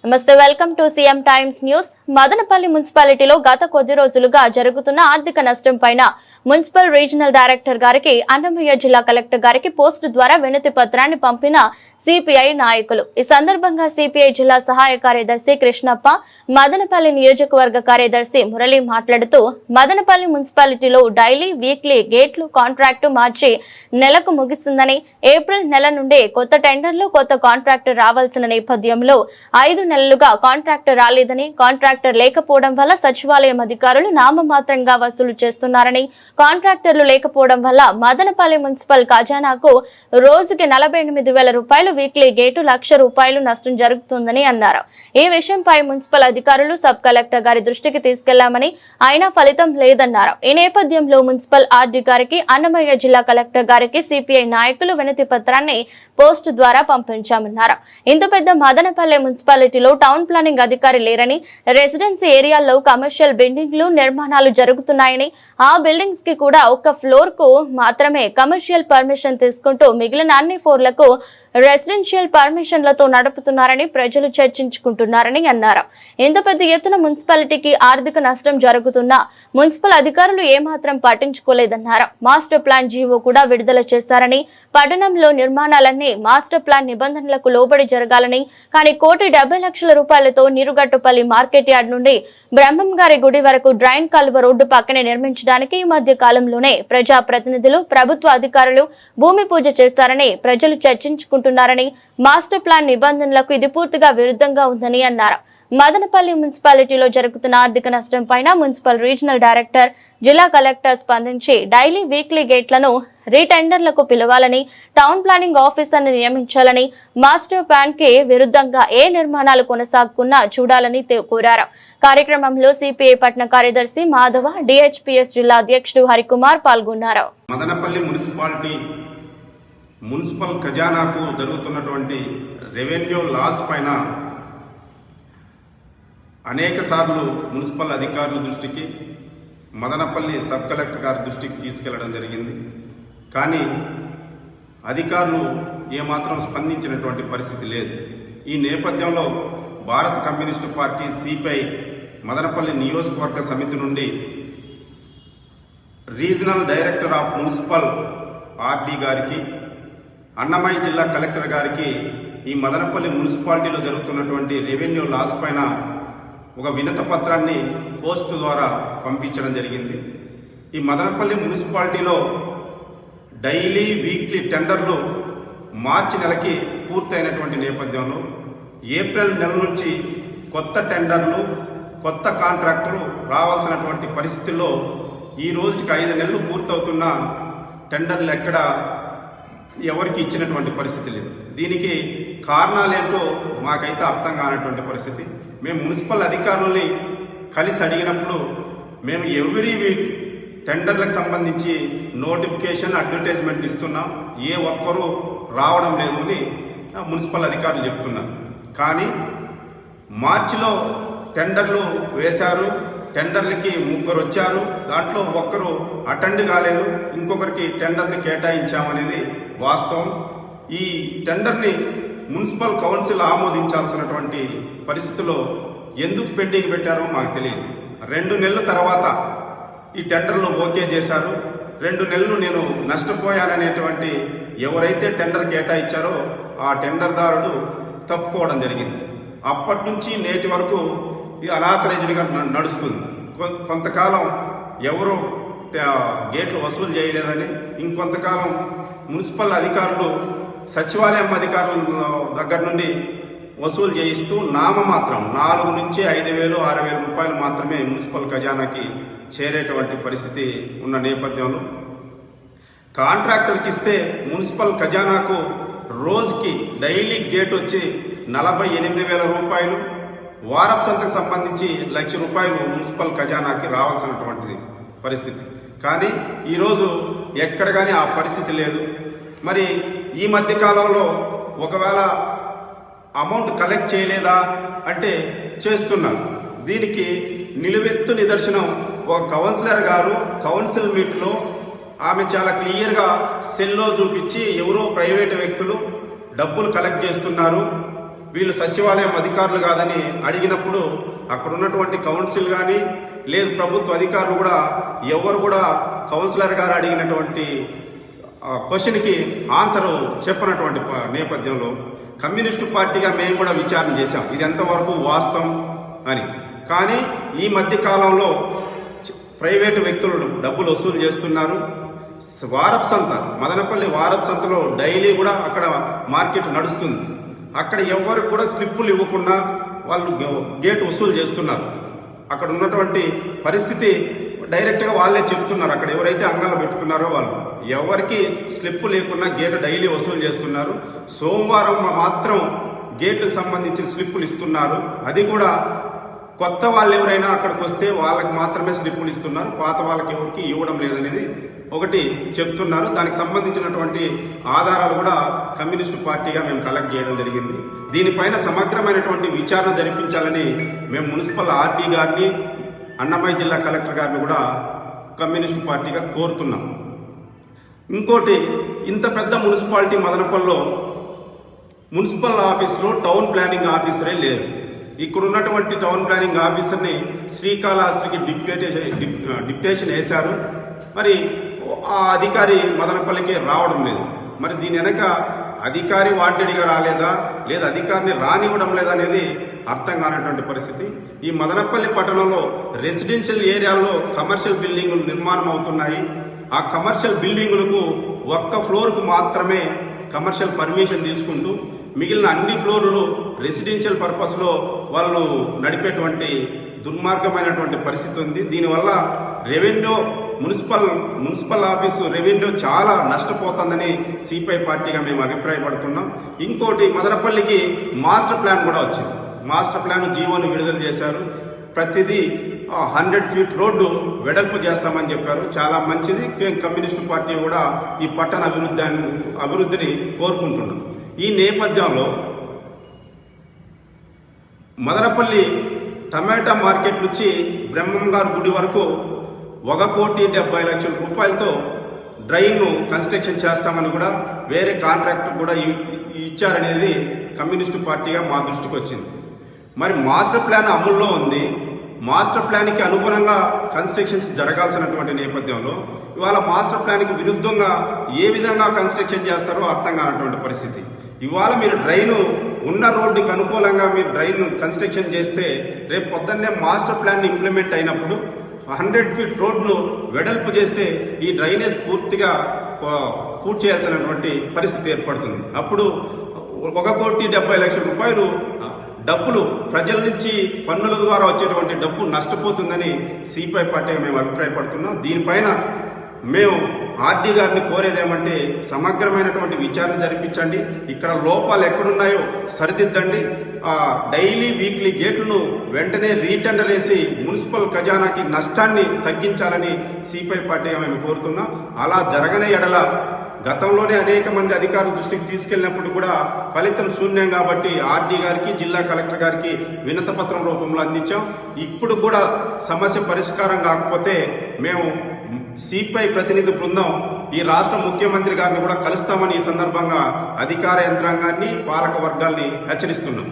నమస్తే, welcome to CM times news. Madanapalle మున్సిపాలిటీలో గత కొద్ది రోజులుగా జరుగుతున్న ఆర్థిక నష్టం పైన మున్సిపల్ రీజనల్ డైరెక్టర్ గారికి, అన్నమయ్య జిల్లా కలెక్టర్ గారికి పోస్టు ద్వారా వినతి పత్రాన్ని పంపిన సిపిఐ నాయకులు. ఈ సందర్భంగా సిపిఐ జిల్లా సహాయ కార్యదర్శి కృష్ణప్ప, మదనపల్లి నియోజకవర్గ కార్యదర్శి మురళి మాట్లాడుతూ, మదనపల్లి మున్సిపాలిటీలో డైలీ, వీక్లీ గేట్లు కాంట్రాక్టు మార్చి నెలకు ముగిస్తుందని, ఏప్రిల్ నెల నుండి కొత్త టెండర్లు, కొత్త కాంట్రాక్టర్ రావాల్సిన నేపథ్యంలో 5 నెలలుగా కాంట్రాక్టర్ రాలేదని, కాంట్రాక్టర్ లేకపోవడం వల్ల సచివాలయం అధికారులు నామమాత్రంగా వసూలు చేస్తున్నారని, కాంట్రాక్టర్లు లేకపోవడం వల్ల మదనపల్లి మున్సిపల్ ఖజానాకు రోజుకి 48,000 రూపాయలు, వీక్లీ గేటు 1,00,000 రూపాయలు నష్టం జరుగుతుందని అన్నారు. ఈ విషయంపై మున్సిపల్ అధికారులు సబ్ కలెక్టర్ గారి దృష్టికి తీసుకెళ్లామని, అయినా ఫలితం లేదన్నారు. ఈ నేపథ్యంలో మున్సిపల్ ఆర్డీ గారికి, అన్నమయ్య జిల్లా కలెక్టర్ గారికి సిపిఐ నాయకులు వినతి పత్రాన్ని పోస్టు ద్వారా పంపించామన్నారు. ఇంత పెద్ద మదనపల్లి మున్సిపాలిటీలో టౌన్ ప్లానింగ్ అధికారి లేరని, రెసిడెన్సీ ఏరియాల్లో కమర్షియల్ బిల్డింగ్లు నిర్మాణాలు జరుగుతున్నాయని, ఆ బిల్డింగ్స్ కి కూడా ఒక ఫ్లోర్ కు మాత్రమే కమర్షియల్ పర్మిషన్ తీసుకుంటూ మిగిలిన అన్ని ఫ్లోర్లకు రెసిడెన్షియల్ పర్మిషన్లతో నడుపుతున్నారని ప్రజలు చర్చించుకుంటున్నారని అన్నారు. ఇంత పెద్ద ఎత్తున మున్సిపాలిటీకి ఆర్థిక నష్టం జరుగుతున్నా మున్సిపల్ అధికారులు ఏమాత్రం పట్టించుకోలేదన్నారు. మాస్టర్ ప్లాన్ జీవో కూడా విడుదల చేశారని, పట్టణంలో నిర్మాణాలన్నీ మాస్టర్ ప్లాన్ నిబంధనలకు లోబడి జరగాలని, కానీ 1,70,00,000 రూపాయలతో నీరుగట్టుపల్లి మార్కెట్ యార్డ్ నుండి బ్రహ్మం గారి గుడి వరకు డ్రైన్ కాలువ రోడ్డు పక్కనే నిర్మించడానికి ఈ మధ్య కాలంలోనే ప్రజా ప్రతినిధులు, ప్రభుత్వ అధికారులు భూమి పూజ చేశారని ప్రజలు చర్చించుకుంటున్నారని, మాస్టర్ ప్లాన్ నిబంధనలకు ఇది పూర్తిగా విరుద్ధంగా ఉందని అన్నారు. మదనపల్లి మున్సిపాలిటీలో జరుగుతున్న ఆర్థిక నష్టం పైన మున్సిపల్ రీజనల్ డైరెక్టర్, జిల్లా కలెక్టర్ స్పందించి డైలీ, వీక్లీ గేట్లను రీటెండర్లకు పిలవాలని, టౌన్ ప్లానింగ్ ఆఫీసర్ని నియమించాలని, మాస్టర్ ప్లాన్ కి విరుద్ధంగా ఏ నిర్మాణాలు కొనసాగుకున్నా చూడాలని కోరారు. కార్యక్రమంలో సిపిఐ పట్టణ కార్యదర్శి మాధవ, డిహెచ్పిఎస్ జిల్లా అధ్యక్షుడు హరికుమార్ పాల్గొన్నారు. మదనపల్లి మున్సిపల్ ఖజానాకు జరుగుతున్నటువంటి రెవెన్యూ లాస్ పైన అనేక సార్లు మున్సిపల్ అధికారుల దృష్టికి, మదనపల్లి సబ్ కలెక్టర్ గారి దృష్టికి తీసుకెళ్లడం జరిగింది. కానీ అధికారులు ఏమాత్రం స్పందించినటువంటి పరిస్థితి లేదు. ఈ నేపథ్యంలో భారత కమ్యూనిస్టు పార్టీ సిపిఐ మదనపల్లి నియోజకవర్గ సమితి నుండి regional director of municipal RD గారికి, అన్నమయ్య జిల్లా కలెక్టర్ గారికి ఈ మదనపల్లి మున్సిపాలిటీలో జరుగుతున్నటువంటి రెవెన్యూ లాస్ పైన ఒక వినతి పత్రాన్ని పోస్టు ద్వారా పంపించడం జరిగింది. ఈ మదనపల్లి మున్సిపాలిటీలో డైలీ, వీక్లీ టెండర్లు మార్చి నెలకి పూర్తయినటువంటి నేపథ్యంలో ఏప్రిల్ నెల నుంచి కొత్త టెండర్లు, కొత్త కాంట్రాక్టులు రావాల్సినటువంటి పరిస్థితుల్లో ఈ రోజుకి 5 నెలలు పూర్తవుతున్న టెండర్లు ఎక్కడ ఎవరికి ఇచ్చినటువంటి పరిస్థితి లేదు. దీనికి కారణాలేంటో మాకైతే అర్థం కానటువంటి పరిస్థితి. మేము మున్సిపల్ అధికారులని కలిసి అడిగినప్పుడు మేము ఎవ్రీ వీక్ టెండర్లకు సంబంధించి నోటిఫికేషన్, అడ్వర్టైజ్మెంట్ ఇస్తున్నాం, ఏ ఒక్కరూ రావడం లేదు అని మున్సిపల్ అధికారులు చెప్తున్నారు. కానీ మార్చిలో టెండర్లు వేశారు, టెండర్లకి 3 వచ్చారు, దాంట్లో ఒక్కరు అటెండ్ కాలేదు, ఇంకొకరికి టెండర్ని కేటాయించామనేది వాస్తవం. ఈ టెండర్ని మున్సిపల్ కౌన్సిల్ ఆమోదించాల్సినటువంటి పరిస్థితిలో ఎందుకు పెండింగ్ పెట్టారో మాకు తెలియదు. 2 నెలల తర్వాత ఈ టెండర్లు ఓకే చేశారు. 2 నెలలు నేను నష్టపోయాననేటువంటి ఎవరైతే టెండర్ కేటాయించారో ఆ టెండర్దారుడు తప్పుకోవడం జరిగింది. అప్పటి నుంచి నేటి వరకు ఇది అనాథరైజ్డ్గా నడుస్తుంది. కొంతకాలం ఎవరు గేట్లు వసూలు చేయలేదని, ఇంకొంతకాలం మున్సిపల్ అధికారులు సచివాలయం అధికారుల దగ్గర నుండి వసూలు చేయిస్తూ నామమాత్రం 4 నుంచి 5,000, 6,000 రూపాయలు మాత్రమే మున్సిపల్ ఖజానాకి చేరేటువంటి పరిస్థితి ఉన్న నేపథ్యంలో కాంట్రాక్టర్కి ఇస్తే మున్సిపల్ ఖజానాకు రోజుకి డైలీ గేట్ వచ్చి 48,000 రూపాయలు, వారపు సంతకు సంబంధించి 1,00,000 రూపాయలు మున్సిపల్ ఖజానాకి రావాల్సినటువంటి పరిస్థితి. కానీ ఈరోజు ఎక్కడ కానీ ఆ పరిస్థితి లేదు. మరి ఈ మధ్య కాలంలో ఒకవేళ అమౌంట్ కలెక్ట్ చేయలేదా అంటే చేస్తున్నారు. దీనికి నిలువెత్తు నిదర్శనం ఒక కౌన్సిలర్ గారు కౌన్సిల్ మీట్లో ఆమె చాలా క్లియర్గా సెల్లో చూపించి ఎవరో ప్రైవేటు వ్యక్తులు డబ్బులు కలెక్ట్ చేస్తున్నారు, వీళ్ళు సచివాలయం అధికారులు కాదని అడిగినప్పుడు అక్కడ ఉన్నటువంటి కౌన్సిల్ కానీ లేదు ప్రభుత్వ అధికారులు కూడా ఎవరు కూడా కౌన్సిలర్ గారు అడిగినటువంటి క్వశ్చన్కి ఆన్సర్ చెప్పనటువంటి నేపథ్యంలో కమ్యూనిస్టు పార్టీగా మేము కూడా విచారణ చేశాం ఇది ఎంతవరకు వాస్తవం అని. కానీ ఈ మధ్య కాలంలో ప్రైవేటు వ్యక్తులు డబ్బులు వసూలు చేస్తున్నారు. వారప్ సంత, మదనపల్లి వారప్ సంతలో డైలీ కూడా అక్కడ మార్కెట్ నడుస్తుంది. అక్కడ ఎవరికి కూడా స్లిప్పులు ఇవ్వకుండా వాళ్ళు గేట్ వసూలు చేస్తున్నారు. అక్కడ ఉన్నటువంటి పరిస్థితి డైరెక్ట్గా వాళ్ళే చెప్తున్నారు. అక్కడ ఎవరైతే అంగళ్ళు పెట్టుకున్నారో వాళ్ళు ఎవరికి స్లిప్ లేకుండా గేట్ డైలీ వసూలు చేస్తున్నారు. సోమవారం మాత్రం గేట్లకు సంబంధించిన స్లిప్పులు ఇస్తున్నారు. అది కూడా కొత్త వాళ్ళు ఎవరైనా అక్కడికి వస్తే వాళ్ళకి మాత్రమే స్లిప్పులు ఇస్తున్నారు, పాత వాళ్ళకి ఎవరికి ఇవ్వడం లేదనేది ఒకటి చెప్తున్నారు. దానికి సంబంధించినటువంటి ఆధారాలు కూడా కమ్యూనిస్టు పార్టీగా మేము కలెక్ట్ చేయడం జరిగింది. దీనిపైన సమగ్రమైనటువంటి విచారణ జరిపించాలని మేము మున్సిపల్ ఆర్డీ గారిని, అన్నమయ్య జిల్లా కలెక్టర్ గారిని కూడా కమ్యూనిస్టు పార్టీగా కోరుతున్నాం. ఇంకోటి, ఇంత పెద్ద మున్సిపాలిటీ మదనపల్లిలో మున్సిపల్ ఆఫీసులో టౌన్ ప్లానింగ్ ఆఫీసరే లేరు. ఇక్కడ ఉన్నటువంటి టౌన్ ప్లానింగ్ ఆఫీసర్ని శ్రీకాళహస్తికి డిప్యుటేషన్ వేశారు. మరి ఆ అధికారి మదనపల్లికి రావడం లేదు. మరి దీని వెనక అధికారి వాంటెడ్గా రాలేదా లేదా అధికారిని రానివ్వడం లేదా అనేది అర్థం కానటువంటి పరిస్థితి. ఈ మదనపల్లి పట్టణంలో రెసిడెన్షియల్ ఏరియాల్లో కమర్షియల్ బిల్డింగులు నిర్మాణం అవుతున్నాయి. ఆ కమర్షియల్ బిల్డింగులకు ఒక్క ఫ్లోర్కు మాత్రమే కమర్షియల్ పర్మిషన్ తీసుకుంటూ మిగిలిన అన్ని ఫ్లోర్లు రెసిడెన్షియల్ పర్పస్లో వాళ్ళు నడిపేటువంటి దుర్మార్గమైనటువంటి పరిస్థితి ఉంది. దీనివల్ల రెవెన్యూ మున్సిపల్ ఆఫీసు రెవెన్యూ చాలా నష్టపోతుందని సిపిఐ పార్టీగా మేము అభిప్రాయపడుతున్నాం. ఇంకోటి, మదనపల్లికి మాస్టర్ ప్లాన్ కూడా వచ్చింది. మాస్టర్ ప్లాన్ జీవోని విడుదల చేశారు. ప్రతిదీ 100 ఫీట్ రోడ్డు వెడల్పు చేస్తామని చెప్పారు. చాలా మంచిది. కమ్యూనిస్టు పార్టీ కూడా ఈ పట్టణ అభివృద్ధిని కోరుకుంటున్నాం. ఈ నేపథ్యంలో మదనపల్లి టమాటా మార్కెట్ నుంచి బ్రహ్మంగారు గుడి వరకు 1,70,00,000 రూపాయలతో డ్రైన్ను కన్స్ట్రక్షన్ చేస్తామని కూడా వేరే కాంట్రాక్టర్ కూడా ఇచ్చారనేది కమ్యూనిస్టు పార్టీగా మా దృష్టికి వచ్చింది. మరి మాస్టర్ ప్లాన్ అమల్లో ఉంది. మాస్టర్ ప్లాన్కి అనుగుణంగా కన్స్ట్రక్షన్స్ జరగాల్సినటువంటి నేపథ్యంలో ఇవాళ మాస్టర్ ప్లాన్కి విరుద్ధంగా ఏ విధంగా కన్స్ట్రక్షన్ చేస్తారో అర్థం కానటువంటి పరిస్థితి. ఇవాళ మీరు డ్రైను ఉన్న రోడ్డుకి అనుకూలంగా మీరు డ్రైన్ కన్స్ట్రక్షన్ చేస్తే రేపు పొద్దున్నే మాస్టర్ ప్లాన్ ఇంప్లిమెంట్ అయినప్పుడు 100 ఫీట్ రోడ్ను వెడల్పు చేస్తే ఈ డ్రైనేజ్ పూర్తిగా పూర్తి చేయాల్సినటువంటి పరిస్థితి ఏర్పడుతుంది. అప్పుడు 1,70,00,000 రూపాయలు డబ్బులు ప్రజల నుంచి పన్నుల ద్వారా వచ్చేటువంటి డబ్బు నష్టపోతుందని సిపిఐ పార్టీగా మేము అభిప్రాయపడుతున్నాం. దీనిపైన మేము ఆర్డీ గారిని కోరేదేమంటే సమగ్రమైనటువంటి విచారణ జరిపించండి. ఇక్కడ లోపాలు ఎక్కడున్నాయో సరిదిద్దండి. డైలీ వీక్లీ గేట్లను వెంటనే రీటెండర్ వేసి మున్సిపల్ ఖజానాకి నష్టాన్ని తగ్గించాలని సిపిఐ పార్టీగా మేము కోరుతున్నాం. అలా జరగని ఎడల గతంలోనే అనేక మంది అధికారుల దృష్టికి తీసుకెళ్లినప్పుడు కూడా ఫలితం శూన్యం కాబట్టి ఆర్డీ గారికి, జిల్లా కలెక్టర్ గారికి వినతపత్రం రూపంలో అందించాం. ఇప్పుడు కూడా సమస్య పరిష్కారం కాకపోతే మేము సిపిఐ ప్రతినిధి బృందం ఈ రాష్ట్ర ముఖ్యమంత్రి గారిని కూడా కలుస్తామని ఈ సందర్భంగా అధికార యంత్రాంగాన్ని, పాలక వర్గాల్ని హెచ్చరిస్తున్నాం.